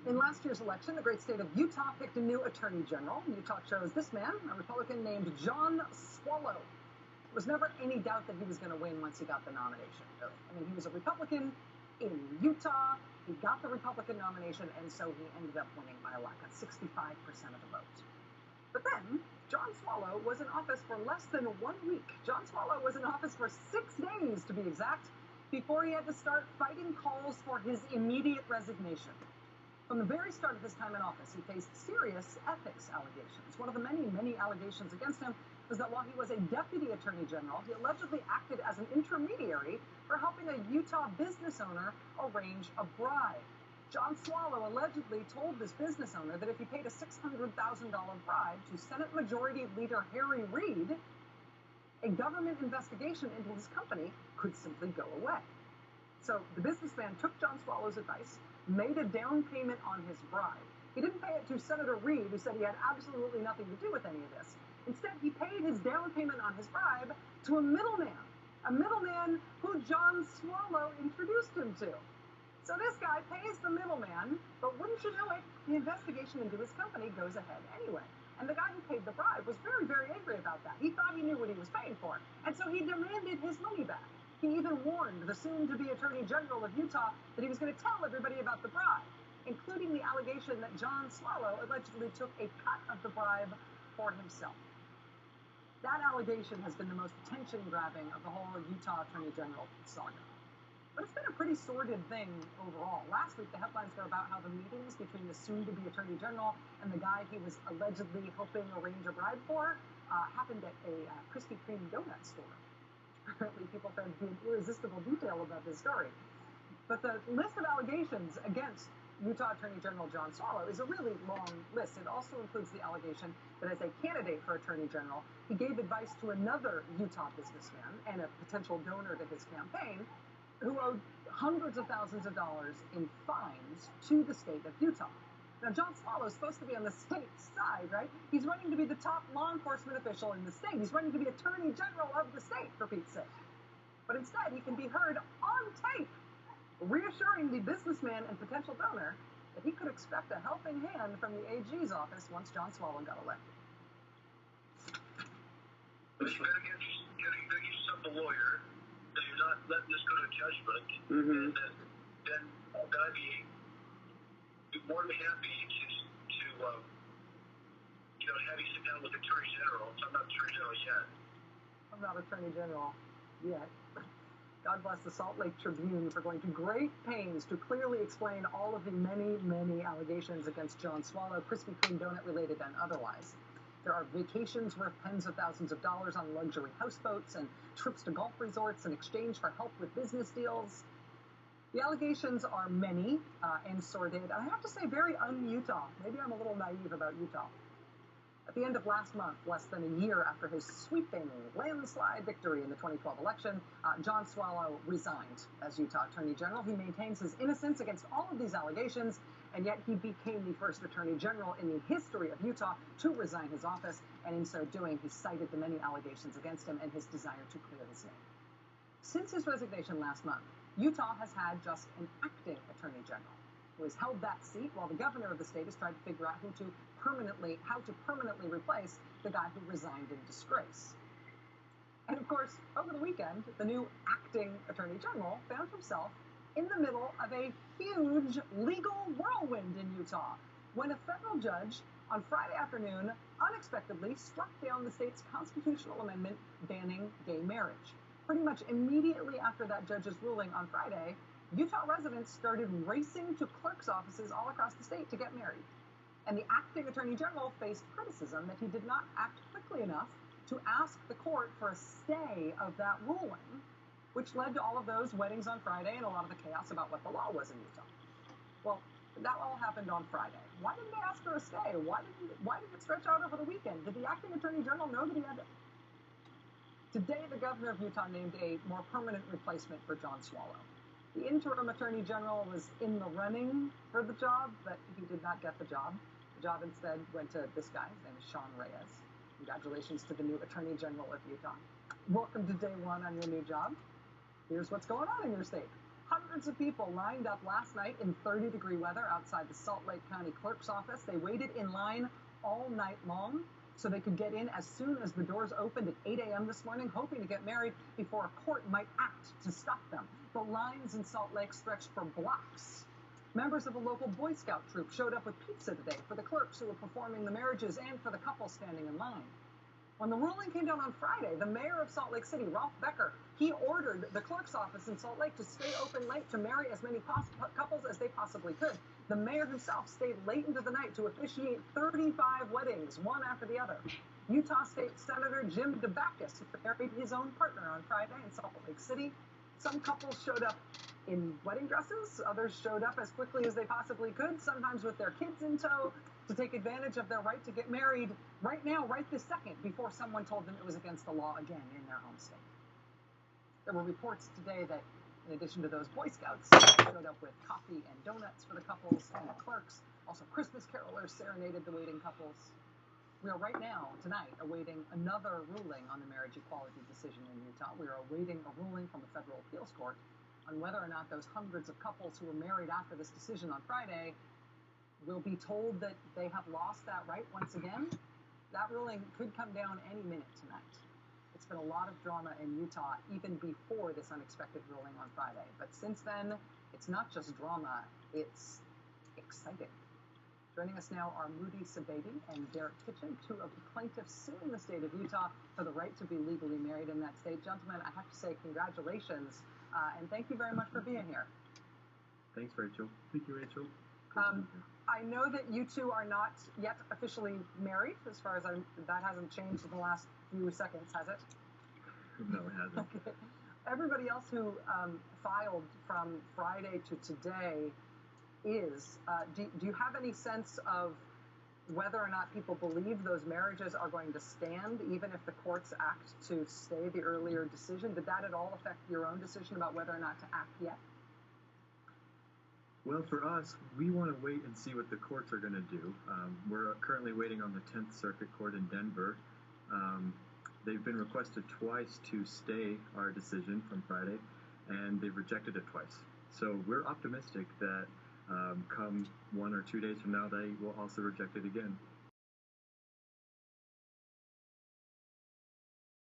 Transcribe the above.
In last year's election, the great state of Utah picked a new attorney general. Utah chose this man, a Republican named John Swallow. There was never any doubt that he was going to win once he got the nomination, really. I mean, he was a Republican in Utah. He got the Republican nomination, and so he ended up winning by a lot, got 65% of the vote. But then, John Swallow was in office for less than 1 week. John Swallow was in office for 6 days, to be exact, before he had to start fighting calls for his immediate resignation. From the very start of his time in office, he faced serious ethics allegations. One of the many, many allegations against him was that while he was a deputy attorney general, he allegedly acted as an intermediary for helping a Utah business owner arrange a bribe. John Swallow allegedly told this business owner that if he paid a $600,000 bribe to Senate Majority Leader Harry Reid, a government investigation into his company could simply go away. So the businessman took John Swallow's advice, made a down payment on his bribe. He didn't pay it to Senator Reid, who said he had absolutely nothing to do with any of this. Instead, he paid his down payment on his bribe to a middleman who John Swallow introduced him to. So this guy pays the middleman, but wouldn't you know it, the investigation into his company goes ahead anyway. And the guy who paid the bribe was very, very angry about that. He thought he knew what he was paying for, and so he demanded his money back. He even warned the soon-to-be Attorney General of Utah that he was going to tell everybody about the bribe, including the allegation that John Swallow allegedly took a cut of the bribe for himself. That allegation has been the most attention-grabbing of the whole Utah Attorney General saga. But it's been a pretty sordid thing overall. Last week, the headlines were about how the meetings between the soon-to-be Attorney General and the guy he was allegedly helping arrange a bribe for happened at a Krispy Kreme donut store. Apparently, people found to be an irresistible detail about this story. But the list of allegations against Utah Attorney General John Swallow is a really long list. It also includes the allegation that as a candidate for Attorney General, he gave advice to another Utah businessman and a potential donor to his campaign who owed hundreds of thousands of dollars in fines to the state of Utah. Now, John Swallow is supposed to be on the state side, right? He's running to be the top law enforcement official in the state. He's running to be Attorney General of the state, for Pete's sake. But instead, he can be heard on tape, reassuring the businessman and potential donor that he could expect a helping hand from the AG's office once John Swallow got elected. But you better get yourself a lawyer, so you're not letting this go to judgment, and then I'll be more than happy to have you sit down with the Attorney General. So I'm not Attorney General yet. I'm not Attorney General yet. God bless the Salt Lake Tribune for going to great pains to clearly explain all of the many, many allegations against John Swallow, Krispy Kreme donut related and otherwise. There are vacations worth tens of thousands of dollars on luxury houseboats and trips to golf resorts in exchange for help with business deals. The allegations are many and sordid, and I have to say very un-Utah. Maybe I'm a little naive about Utah. At the end of last month, less than a year after his sweeping landslide victory in the 2012 election, John Swallow resigned as Utah Attorney General. He maintains his innocence against all of these allegations, and yet he became the first Attorney General in the history of Utah to resign his office, and in so doing, he cited the many allegations against him and his desire to clear his name. Since his resignation last month, Utah has had just an acting Attorney General who has held that seat while the governor of the state has tried to figure out how to permanently replace the guy who resigned in disgrace. And of course, over the weekend, the new acting Attorney General found himself in the middle of a huge legal whirlwind in Utah when a federal judge on Friday afternoon unexpectedly struck down the state's constitutional amendment banning gay marriage. Pretty much immediately after that judge's ruling on Friday, Utah residents started racing to clerks' offices all across the state to get married. And the acting Attorney General faced criticism that he did not act quickly enough to ask the court for a stay of that ruling, which led to all of those weddings on Friday and a lot of the chaos about what the law was in Utah. Well, that all happened on Friday. Why didn't they ask for a stay? Why did it stretch out over the weekend? Did the acting Attorney General know that he had to? Today, the governor of Utah named a more permanent replacement for John Swallow. The interim Attorney General was in the running for the job, but he did not get the job. The job instead went to this guy. His name is Sean Reyes. Congratulations to the new Attorney General of Utah. Welcome to day one on your new job. Here's what's going on in your state. Hundreds of people lined up last night in 30-degree weather outside the Salt Lake County Clerk's office. They waited in line all night long so they could get in as soon as the doors opened at 8 a.m. this morning, hoping to get married before a court might act to stop them. The lines in Salt Lake stretched for blocks. Members of a local Boy Scout troop showed up with pizza today for the clerks who were performing the marriages and for the couple standing in line. When the ruling came down on Friday, the mayor of Salt Lake City, Ralph Becker, he ordered the clerk's office in Salt Lake to stay open late to marry as many couples as they possibly could. The mayor himself stayed late into the night to officiate 35 weddings, one after the other. Utah State Senator Jim DeBacchus married his own partner on Friday in Salt Lake City. Some couples showed up in wedding dresses. Others showed up as quickly as they possibly could, sometimes with their kids in tow, to take advantage of their right to get married right now, right this second, before someone told them it was against the law again in their home state. There were reports today that, in addition to those Boy Scouts, showed up with coffee and donuts for the couples and the clerks. Also, Christmas carolers serenaded the waiting couples. We are right now, tonight, awaiting another ruling on the marriage equality decision in Utah. We are awaiting a ruling from a federal appeals court on whether or not those hundreds of couples who were married after this decision on Friday will be told that they have lost that right once again. That ruling could come down any minute tonight. It's been a lot of drama in Utah even before this unexpected ruling on Friday. But since then, it's not just drama, it's exciting. Joining us now are Moody Sabeti and Derek Kitchen, two of the plaintiffs suing the state of Utah for the right to be legally married in that state. Gentlemen, I have to say congratulations, and thank you very much for being here. Thanks, Rachel. Thank you, Rachel. I know that you two are not yet officially married, as far as that hasn't changed in the last few seconds, has it? No, it hasn't. Okay. Everybody else who filed from Friday to today is, do you have any sense of whether or not people believe those marriages are going to stand, even if the courts act to stay the earlier decision? Did that at all affect your own decision about whether or not to act yet? Well, for us, we want to wait and see what the courts are going to do. We're currently waiting on the 10th Circuit Court in Denver. They've been requested twice to stay our decision from Friday, and they've rejected it twice. So we're optimistic that come 1 or 2 days from now, they will also reject it again.